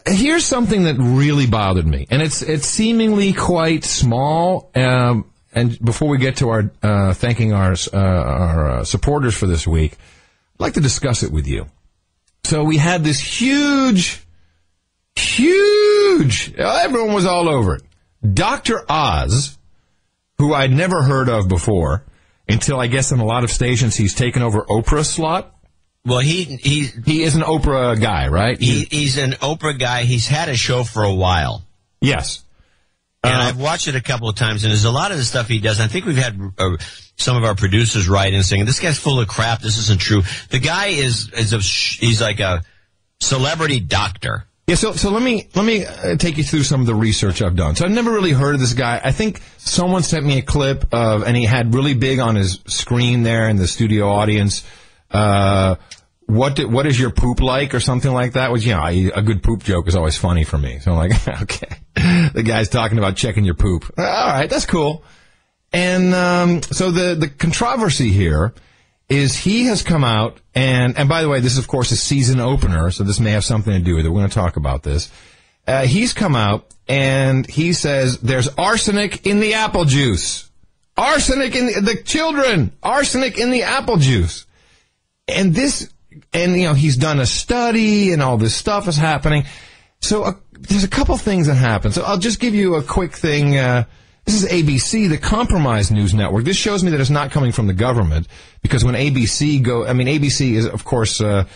here's something that really bothered me, and it's seemingly quite small. And before we get to our thanking our supporters for this week, I'd like to discuss it with you. So we had this huge, everyone was all over it. Dr. Oz, who I'd never heard of before, until I guess in a lot of stations he's taken over Oprah's slot. Well, he is an Oprah guy, right? He's an Oprah guy. He's had a show for a while. Yes. And I've watched it a couple of times, and there's a lot of the stuff he does. I think we've had some of our producers write in saying, this guy's full of crap, this isn't true. The guy he's like a celebrity doctor. Yeah, so let me take you through some of the research I've done. So I've never really heard of this guy. I think someone sent me a clip of, and he had really big on his screen there in the studio audience, what is your poop like, or something like that, which, a good poop joke is always funny for me. So I'm like, okay, the guy's talking about checking your poop. All right, that's cool. And so the controversy here is he has come out, and by the way, this is, of course, a season opener, so this may have something to do with it. We're going to talk about this. He's come out, and he says there's arsenic in the apple juice. Arsenic in the children. Arsenic in the apple juice. And he's done a study, and all this stuff is happening. So there's a couple things that happen. So I'll just give you a quick thing. This is ABC, the compromised news network. This shows me that it's not coming from the government, because when ABC is, of course, the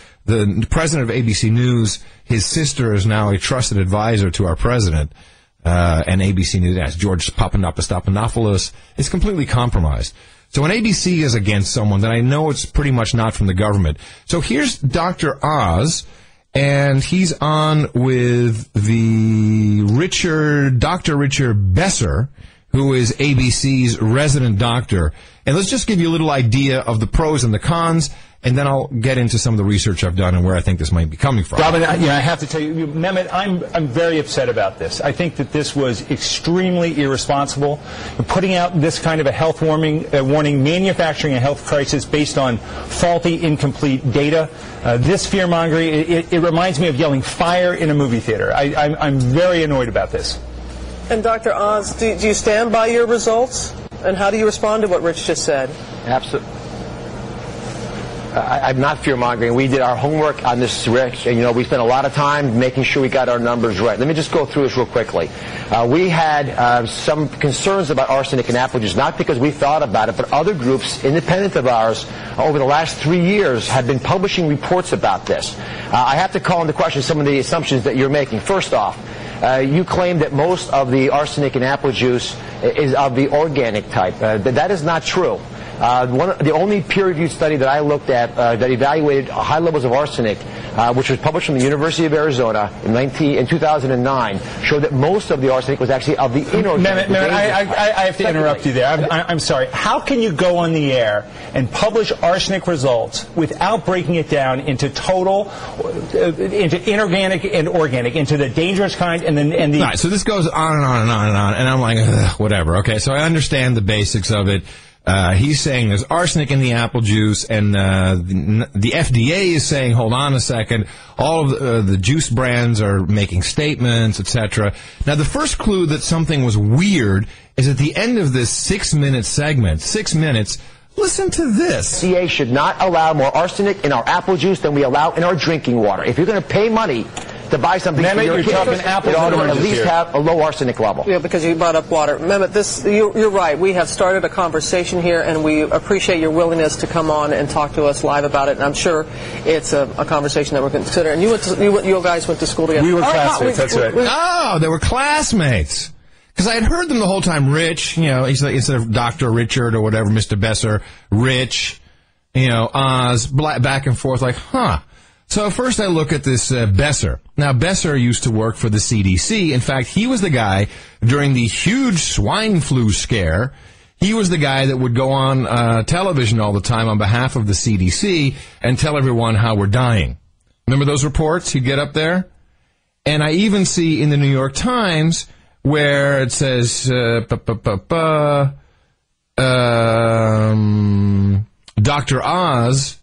president of ABC News, his sister is now a trusted advisor to our president, and ABC News, that's George Papadopoulos, is completely compromised. So when ABC is against someone, then I know it's pretty much not from the government. So here's Dr. Oz, and he's on with Dr. Richard Besser, who is ABC's resident doctor. And let's just give you a little idea of the pros and the cons, and then I'll get into some of the research I've done and where I think this might be coming from. Robin, I have to tell you, Mehmet, I'm very upset about this. I think that this was extremely irresponsible. Putting out this kind of a health warning, manufacturing a health crisis based on faulty, incomplete data. This fear-mongering, it reminds me of yelling fire in a movie theater. I'm very annoyed about this. And Dr. Oz, do you stand by your results? And how do you respond to what Rich just said? Absolutely. I'm not fear-mongering. We did our homework on this, Rich, and, we spent a lot of time making sure we got our numbers right. Let me just go through this real quickly. We had some concerns about arsenic in apple juice, not because we thought about it, but other groups, independent of ours, over the last 3 years have been publishing reports about this. I have to call into question some of the assumptions that you're making. First off, you claim that most of the arsenic in apple juice is of the organic type. That is not true. The only peer-reviewed study that I looked at that evaluated high levels of arsenic, which was published from the University of Arizona in 2009, showed that most of the arsenic was actually of the inorganic. I have to interrupt you there. I'm sorry. How can you go on the air and publish arsenic results without breaking it down into into inorganic and organic, into the dangerous kind and the... All right, so this goes on and on and on and on, and I'm like, whatever. Okay, so I understand the basics of it. He's saying there's arsenic in the apple juice, and the FDA is saying, hold on a second, all of the juice brands are making statements, etc. Now, the first clue that something was weird is at the end of this 6-minute segment, 6 minutes, listen to this. FDA should not allow more arsenic in our apple juice than we allow in our drinking water. If you're going to pay money to buy something for your kids, it ought to at least have a low arsenic level. Yeah, because you brought up water. Mehmet, you're right. We have started a conversation here, and we appreciate your willingness to come on and talk to us live about it. And I'm sure it's a conversation that we're going to consider. And you guys went to school together. We were classmates, that's right. Oh, they were classmates. Because I had heard them the whole time. Rich, instead of Dr. Richard or whatever, Mr. Besser, Rich, Oz, back and forth, like, huh. So first I look at this Besser. Now, Besser used to work for the CDC. In fact, he was the guy during the huge swine flu scare. He was the guy that would go on television all the time on behalf of the CDC and tell everyone how we're dying. Remember those reports? He'd get up there. And I even see in the New York Times where it says, Dr. Oz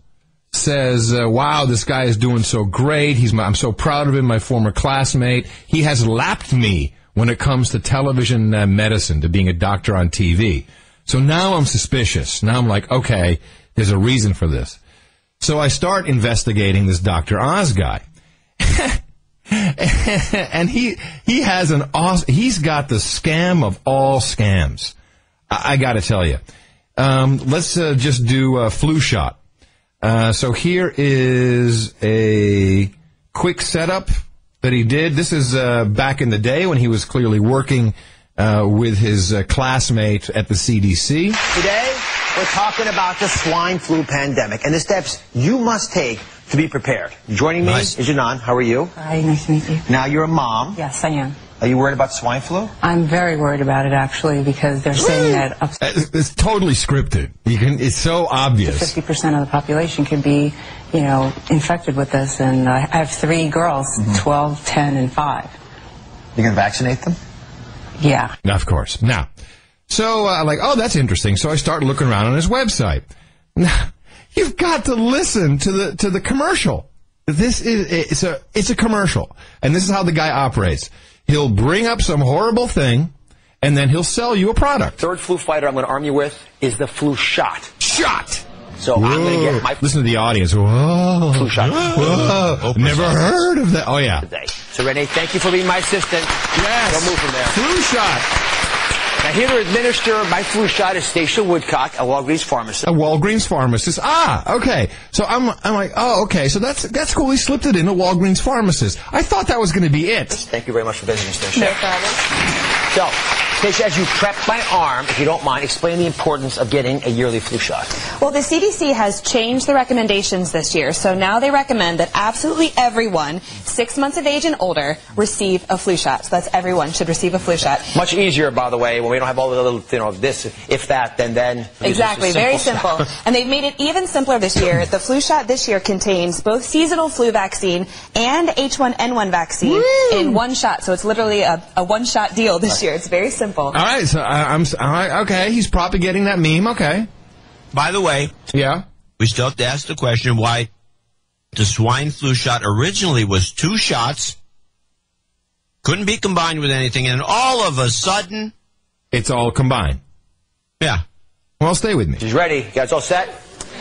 says, wow, this guy is doing so great. I'm so proud of him, my former classmate. He has lapped me when it comes to television medicine, to being a doctor on TV. So now I'm suspicious. Now I'm like, okay, there's a reason for this. So I start investigating this Dr. Oz guy. And he has he's got the scam of all scams. I got to tell you. Let's just do a flu shot. So here is a quick setup that he did. This is back in the day when he was clearly working with his classmate at the CDC. Today, we're talking about the swine flu pandemic and the steps you must take to be prepared. Joining me is Janan. How are you? Hi, nice to meet you. Now, you're a mom. Yes, I am. Are you worried about swine flu? I'm very worried about it, actually, because they're saying that it's totally scripted. It's so obvious. 50% of the population could be, infected with this. And I have 3 girls, 12, 10, and 5. You're going to vaccinate them? Yeah. Of course. Now, so oh, that's interesting. So I start looking around on his website. Now, you've got to listen to the commercial. It's a commercial, and this is how the guy operates. He'll bring up some horrible thing, and then he'll sell you a product. Third flu fighter I'm going to arm you with is the flu shot. Shot. So I'm going to get my listen to the audience. Whoa. flu shot. Whoa. Never heard of that. Oh yeah. Today. So Renee, thank you for being my assistant. Yes. Don't move from there. Flu shot. Now, here to administer my flu shot is Stacia Woodcock, a Walgreens pharmacist. A Walgreens pharmacist. Ah, okay. So I'm like, oh, okay. So that's cool. He slipped it in, a Walgreens pharmacist. I thought that was going to be it. Thank you very much for visiting, Stacia. No problem. So, Stacia, as you prep my arm, if you don't mind, explain the importance of getting a yearly flu shot. Well, the CDC has changed the recommendations this year, so now they recommend that absolutely everyone 6 months of age and older receive a flu shot. So that's everyone should receive a flu shot. Much easier, by the way, when we don't have all the little, this, if that, then. Exactly, very simple. And they've made it even simpler this year. The flu shot this year contains both seasonal flu vaccine and H1N1 vaccine in one shot. So it's literally a one-shot deal this year. It's very simple. All right, so all right, okay. He's propagating that meme. Okay. By the way, yeah, we still have to ask the question why the swine flu shot originally was 2 shots, couldn't be combined with anything, and all of a sudden, it's all combined. Yeah. Well, stay with me. She's ready. You guys all set?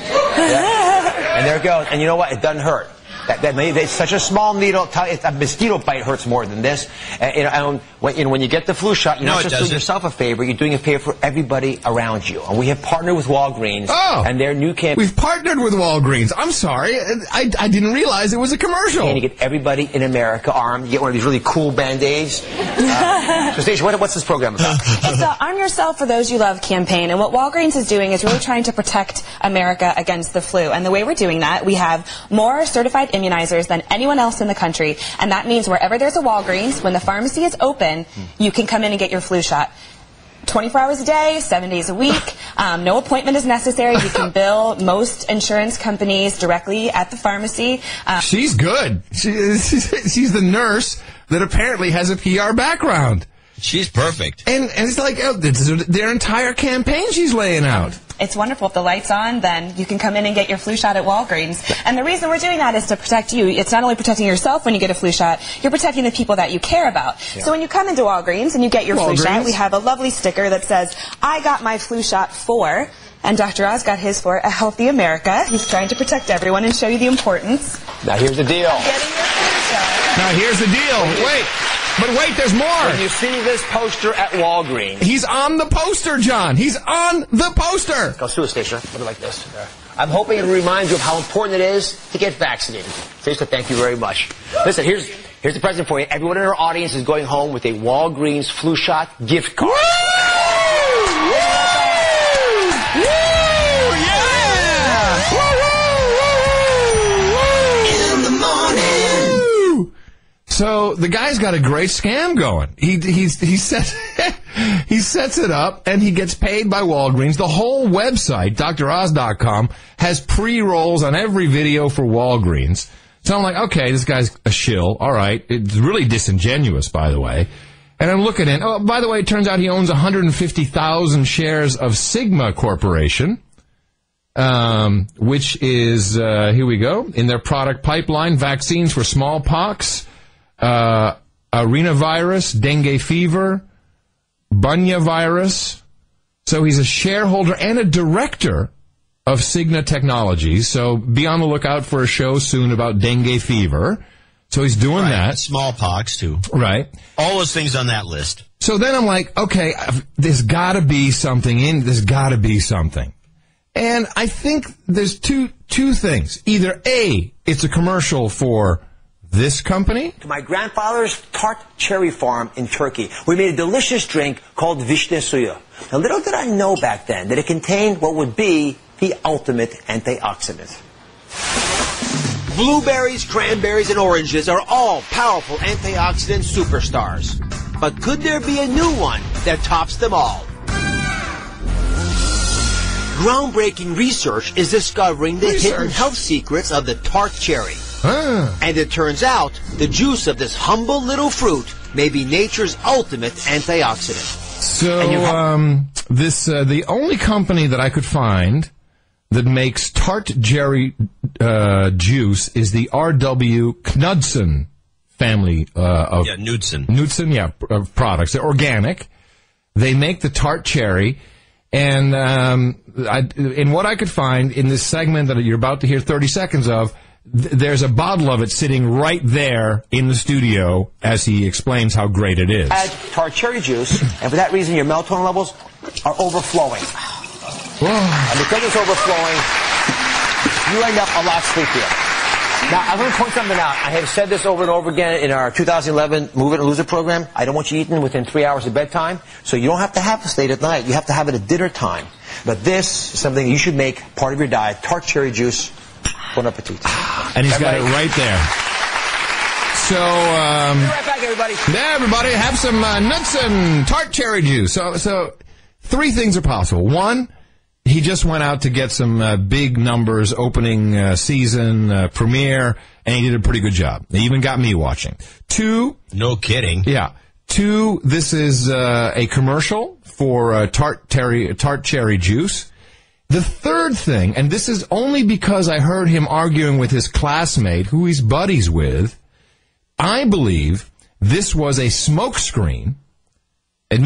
Yeah. And there it goes. And you know what? It doesn't hurt. It's such a small needle. A mosquito bite hurts more than this. And when you get the flu shot, you're not just doing yourself a favor. You're doing a favor for everybody around you. And we have partnered with Walgreens. Oh, and their new campaign. We've partnered with Walgreens. I'm sorry. I didn't realize it was a commercial. And you get everybody in America armed. You get one of these really cool Band-Aids. So, Stacia, what's this program about? It's the Arm Yourself for Those You Love campaign. And what Walgreens is doing is really trying to protect America against the flu. And the way we're doing that, we have more certified immunizers than anyone else in the country, and that means wherever there's a Walgreens, when the pharmacy is open, you can come in and get your flu shot. 24 hours a day, 7 days a week. No appointment is necessary. You can bill most insurance companies directly at the pharmacy. She's good. She's the nurse that apparently has a PR background. She's perfect. And it's like their entire campaign she's laying out. It's wonderful. If the light's on, then you can come in and get your flu shot at Walgreens. And the reason we're doing that is to protect you. It's not only protecting yourself when you get a flu shot, you're protecting the people that you care about. Yeah. So when you come into Walgreens and you get your flu shot, we have a lovely sticker that says, I got my flu shot for, and Dr. Oz got his for, a healthy America. He's trying to protect everyone and show you the importance. Now here's the deal. Getting your flu shot. Now here's the deal. Wait. But wait, there's more. When you see this poster at Walgreens. He's on the poster, John. He's on the poster. Go through it, Stacia. Put it like this. I'm hoping it reminds you of how important it is to get vaccinated. Stacia, thank you very much. Listen, here's the present for you. Everyone in our audience is going home with a Walgreens flu shot gift card. Woo! Woo! Yeah! Woo! In the morning. So the guy's got a great scam going. He sets it up and he gets paid by Walgreens. The whole website, DrOz.com, has pre-rolls on every video for Walgreens. So I'm like, okay, this guy's a shill. All right. It's really disingenuous, by the way. And I'm looking at, oh, by the way, it turns out he owns 150,000 shares of Sigma Corporation. which is, here we go, in their product pipeline, vaccines for smallpox, arenavirus, dengue fever, Bunya virus. So he's a shareholder and a director of Cigna Technologies. So be on the lookout for a show soon about dengue fever. So he's doing that. Smallpox, too. Right. All those things on that list. So then I'm like, okay, there's got to be something there's got to be something. And I think there's two things. Either A, it's a commercial for this company. To my grandfather's tart cherry farm in Turkey, we made a delicious drink called vişne suyu. Now, little did I know back then that it contained what would be the ultimate antioxidant. Blueberries, cranberries, and oranges are all powerful antioxidant superstars. But could there be a new one that tops them all? Groundbreaking research is discovering the hidden health secrets of the tart cherry. And it turns out the juice of this humble little fruit may be nature's ultimate antioxidant. So, the only company that I could find that makes tart cherry juice is the R.W. Knudsen family of Knudsen products. They're organic. They make the tart cherry, and in what I could find in this segment that you're about to hear 30 seconds of, there's a bottle of it sitting right there in the studio as he explains how great it is. Add tart cherry juice, and for that reason your melatonin levels are overflowing. And because it's overflowing, you end up a lot sleepier. Now, I'm going to point something out. I have said this over and over again in our 2011 Move It and Lose It program. I don't want you eating within 3 hours of bedtime, so you don't have to have this late at night. You have to have it at dinner time. But this is something you should make part of your diet. Tart cherry juice. Bon appetit. And he's got it right there. So, be right back, everybody. There, everybody, have some nuts and tart cherry juice. So three things are possible. One, he just went out to get some big numbers, opening season, premiere, and he did a pretty good job. He even got me watching. Two. No kidding. Yeah. Two, this is a commercial for tart cherry juice. The third thing, and this is only because I heard him arguing with his classmate, who he's buddies with, I believe this was a smokescreen. I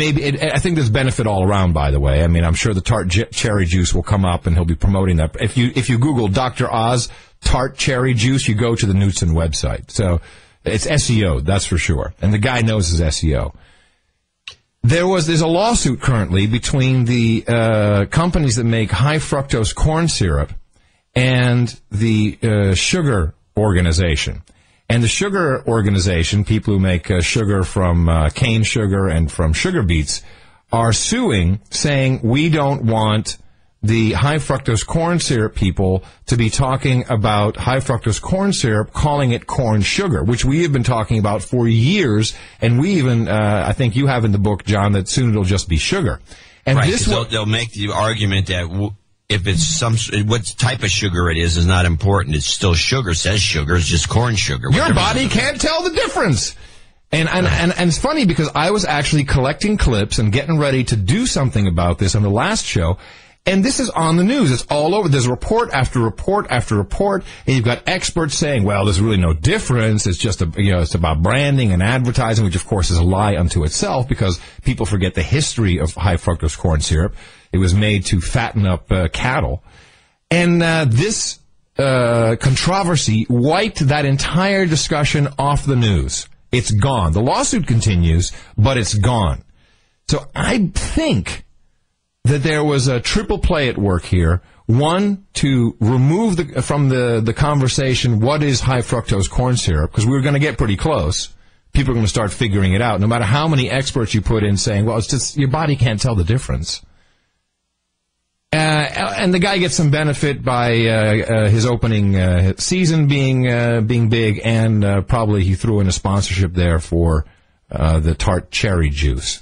think there's benefit all around, by the way. I mean, I'm sure the tart cherry juice will come up and he'll be promoting that. If you Google Dr. Oz tart cherry juice, you go to the Knudsen website. So it's SEO, that's for sure. And the guy knows his SEO. There's a lawsuit currently between the companies that make high fructose corn syrup and the sugar organization. And the sugar organization, people who make sugar from cane sugar and from sugar beets, are suing, saying we don't want the high fructose corn syrup people to be talking about high fructose corn syrup, calling it corn sugar, which we have been talking about for years. And we even, I think you have in the book, John, that soon it'll just be sugar. And right, this they'll make the argument that if it's what type of sugar it is not important. It's still sugar. Says sugar. It's just corn sugar. Your body can't tell the difference. And it's funny because I was actually collecting clips and getting ready to do something about this on the last show. And this is on the news. It's all over. There's report after report after report. And you've got experts saying, well, there's really no difference. It's just, it's about branding and advertising, which of course is a lie unto itself because people forget the history of high fructose corn syrup. It was made to fatten up cattle. And this controversy wiped that entire discussion off the news. It's gone. The lawsuit continues, but it's gone. So I think that there was a triple play at work here. One, to remove from the conversation what is high fructose corn syrup, because we were going to get pretty close. People are going to start figuring it out, no matter how many experts you put in saying, well, it's just your body can't tell the difference. And the guy gets some benefit by his opening season being big, and probably he threw in a sponsorship there for the tart cherry juice.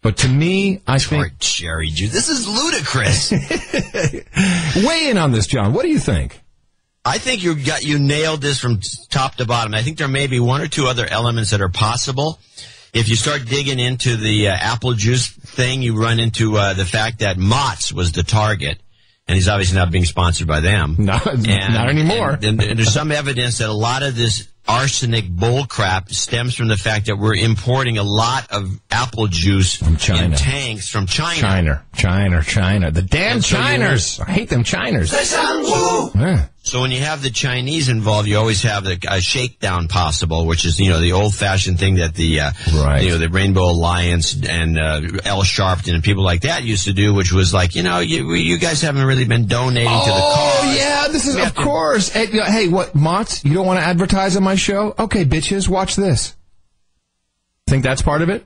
But to me, I think tart cherry juice. This is ludicrous. Weigh in on this, John. What do you think? I think you nailed this from top to bottom. I think there may be one or two other elements that are possible. If you start digging into the apple juice thing, you run into the fact that Mott's was the target. And he's obviously not being sponsored by them. Not anymore. And there's some evidence that a lot of this arsenic bull crap stems from the fact that we're importing a lot of apple juice from China. In tanks from China. China. The damn Chiners. I hate them Chiners. Yeah. So when you have the Chinese involved, you always have a shakedown possible, which is, the old-fashioned thing that the Rainbow Alliance and Al Sharpton and people like that used to do, which was like, you guys haven't really been donating to the cause. Oh, yeah, this is, of course. Hey, what, Mott's, you don't want to advertise on my show? Okay, bitches, watch this. Think that's part of it?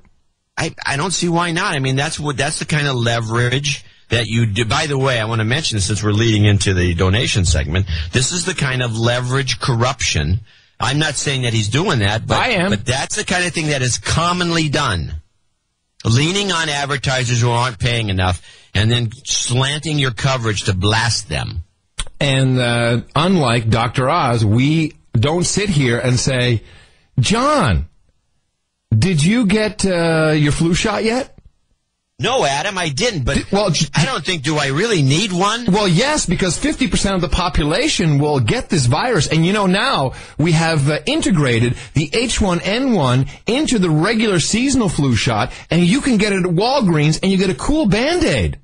I don't see why not. I mean, that's the kind of leverage that you do. By the way, I want to mention, since we're leading into the donation segment, this is the kind of leverage corruption. I'm not saying that he's doing that, but, I am. But that's the kind of thing that is commonly done. Leaning on advertisers who aren't paying enough and then slanting your coverage to blast them. And unlike Dr. Oz, we don't sit here and say, John, did you get your flu shot yet? No, Adam, I didn't, but I don't think, do I really need one? Well, yes, because 50% of the population will get this virus. And now we have integrated the H1N1 into the regular seasonal flu shot, and you can get it at Walgreens, and you get a cool Band-Aid.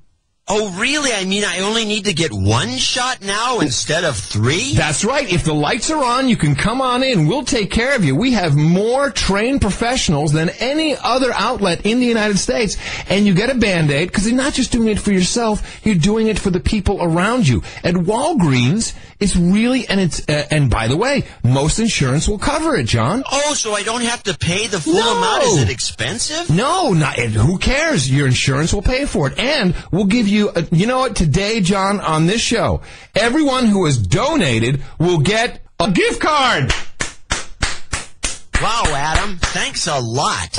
Oh, really? I mean, I only need to get one shot now instead of 3? That's right. If the lights are on, you can come on in. We'll take care of you. We have more trained professionals than any other outlet in the United States. And you get a Band-Aid because you're not just doing it for yourself. You're doing it for the people around you. At Walgreens, it's really, and by the way, most insurance will cover it, John. Oh, so I don't have to pay the full amount? Is it expensive? No, who cares? Your insurance will pay for it. And we'll give you, you know what, today, John, on this show, everyone who has donated will get a gift card. Wow, Adam, thanks a lot.